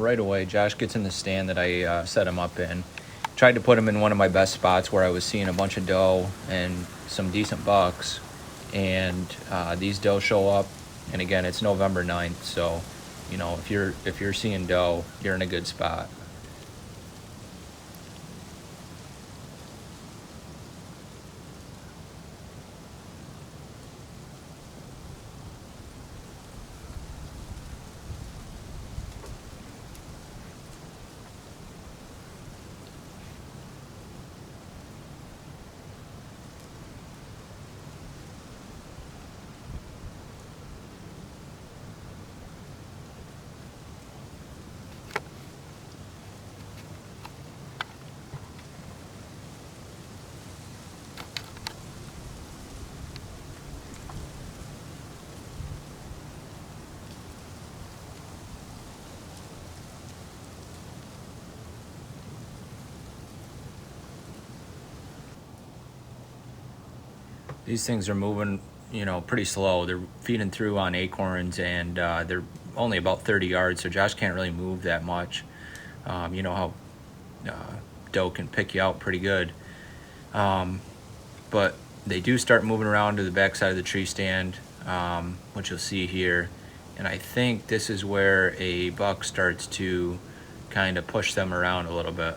right away, Josh gets in the stand that I set him up in. Tried to put him in one of my best spots where I was seeing a bunch of doe and some decent bucks. And these doe show up, and again, it's November 9th, so if you're seeing doe, you're in a good spot. These things are moving, pretty slow. They're feeding through on acorns, and they're only about 30 yards, so Josh can't really move that much. You know how doe can pick you out pretty good. But they do start moving around to the backside of the tree stand, which you'll see here. And I think this is where a buck starts to kind of push them around a little bit.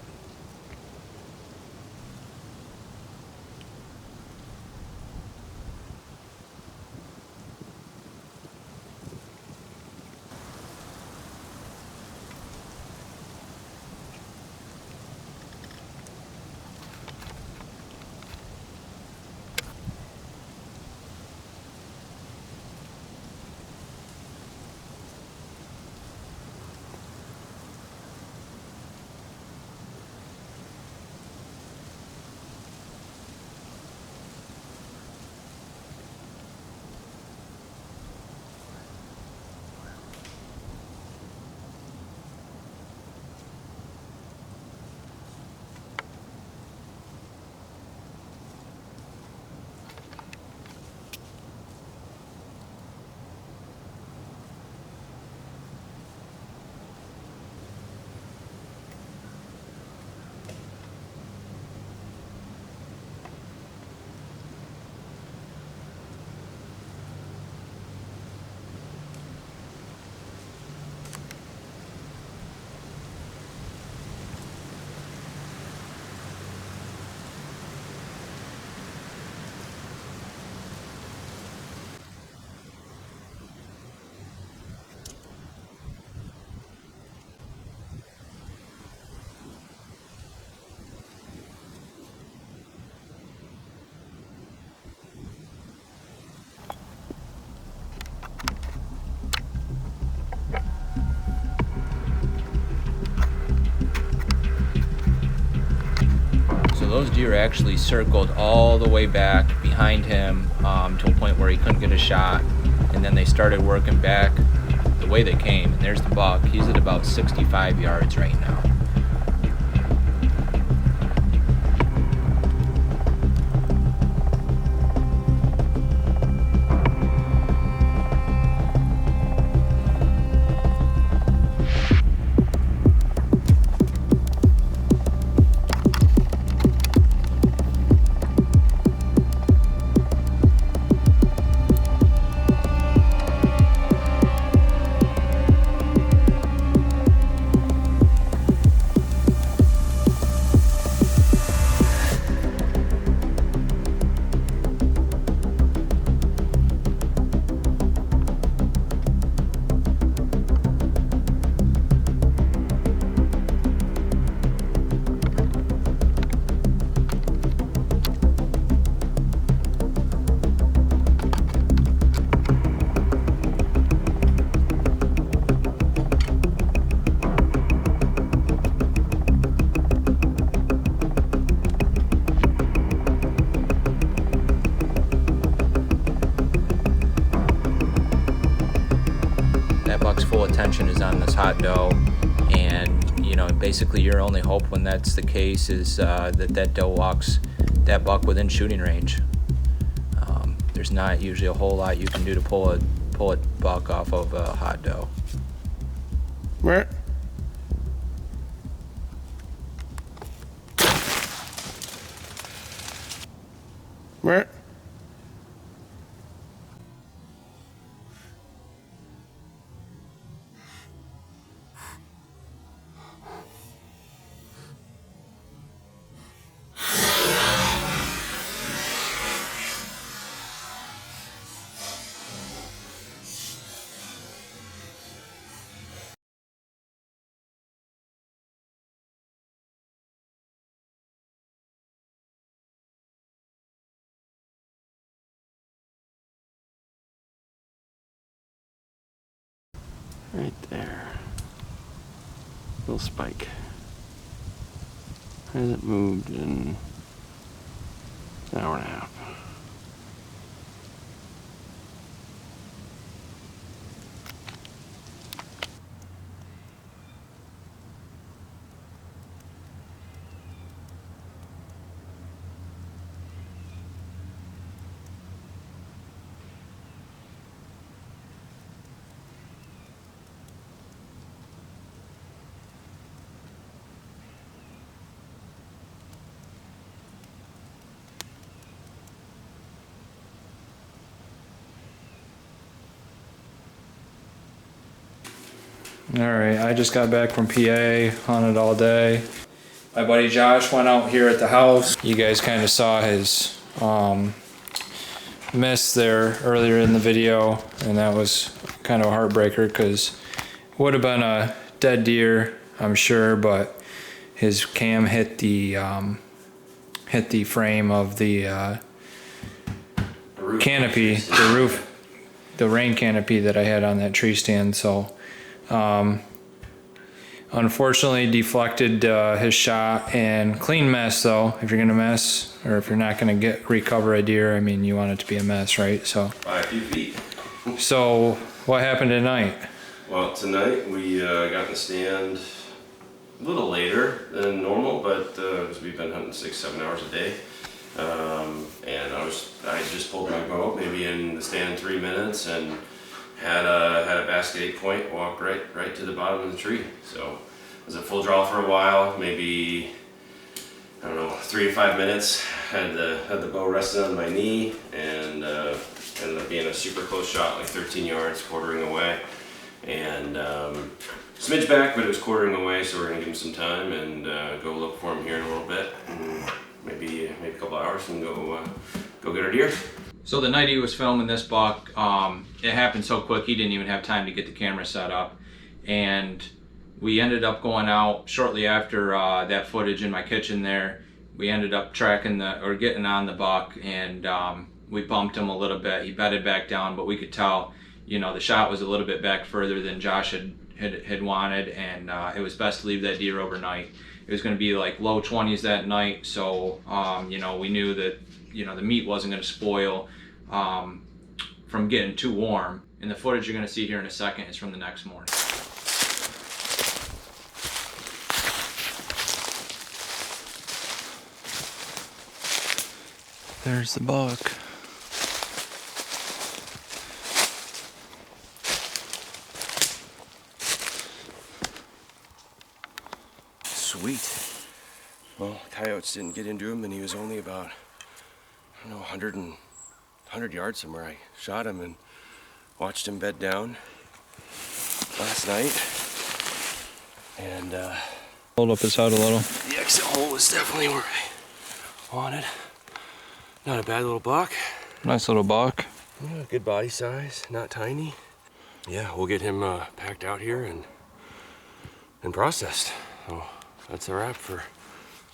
Those deer actually circled all the way back behind him to a point where he couldn't get a shot, and then they started working back the way they came. And there's the buck. He's at about 65 yards right now. Full attention is on this hot doe, and basically your only hope when that's the case is that doe walks that buck within shooting range. There's not usually a whole lot you can do to pull a buck off of a hot doe. Right. Bert. Right there. Little spike. Hasn't moved in an hour and a half. Alright, I just got back from PA, hunted all day. My buddy Josh went out here at the house. You guys kind of saw his miss there earlier in the video, and that was kind of a heartbreaker because would have been a dead deer, I'm sure, but his cam hit the frame of the canopy, the roof, the rain canopy that I had on that tree stand. So unfortunately deflected his shot, and clean mess though. If you're gonna mess, or if you're not gonna recover a deer, I mean, you want it to be a mess, right? So by a few feet. So what happened tonight? Well, tonight we got in the stand a little later than normal, but we've been hunting 6-7 hours a day. And I just pulled my bow maybe in the stand in 3 minutes and had a basket 8 point, walked right to the bottom of the tree. So it was a full draw for a while, maybe, I don't know, 3 to 5 minutes. Had the bow rested on my knee, and ended up being a super close shot, like 13 yards, quartering away. And smidge back, but it was quartering away, so we're gonna give him some time and go look for him here in a little bit, and maybe a couple hours, and go get our deer. So the night he was filming this buck, it happened so quick he didn't even have time to get the camera set up, and we ended up going out shortly after that footage in my kitchen there. We ended up tracking getting on the buck, and we bumped him a little bit. He bedded back down, but we could tell, you know, the shot was a little bit back further than Josh had wanted, and it was best to leave that deer overnight. It was going to be like low 20s that night, so you know, we knew that, you know, the meat wasn't going to spoil from getting too warm. And the footage you're going to see here in a second is from the next morning. There's the buck. Sweet. Well, coyotes didn't get into him, and he was only about, I don't know, 100 yards somewhere. I shot him and watched him bed down last night, and Hold up his head a little. the exit hole was definitely where I wanted. Not a bad little buck. Nice little buck. Yeah, good body size, not tiny. Yeah, we'll get him packed out here and processed. So that's a wrap for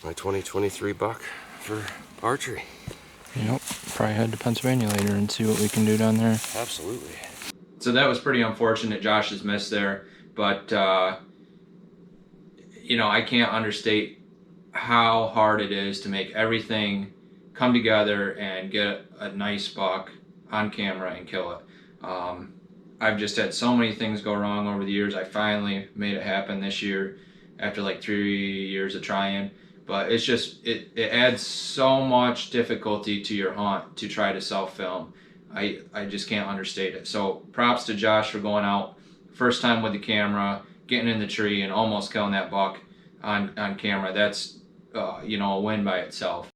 my 2023 buck for archery. Yep, probably head to Pennsylvania later and see what we can do down there. Absolutely. So that was pretty unfortunate, Josh's miss there, but you know, I can't understate how hard it is to make everything come together and get a nice buck on camera and kill it. I've just had so many things go wrong over the years. I finally made it happen this year after like 3 years of trying, but it's just, it adds so much difficulty to your hunt to try to self-film. I just can't understate it. So props to Josh for going out first time with the camera, getting in the tree and almost killing that buck on camera. That's you know, a win by itself.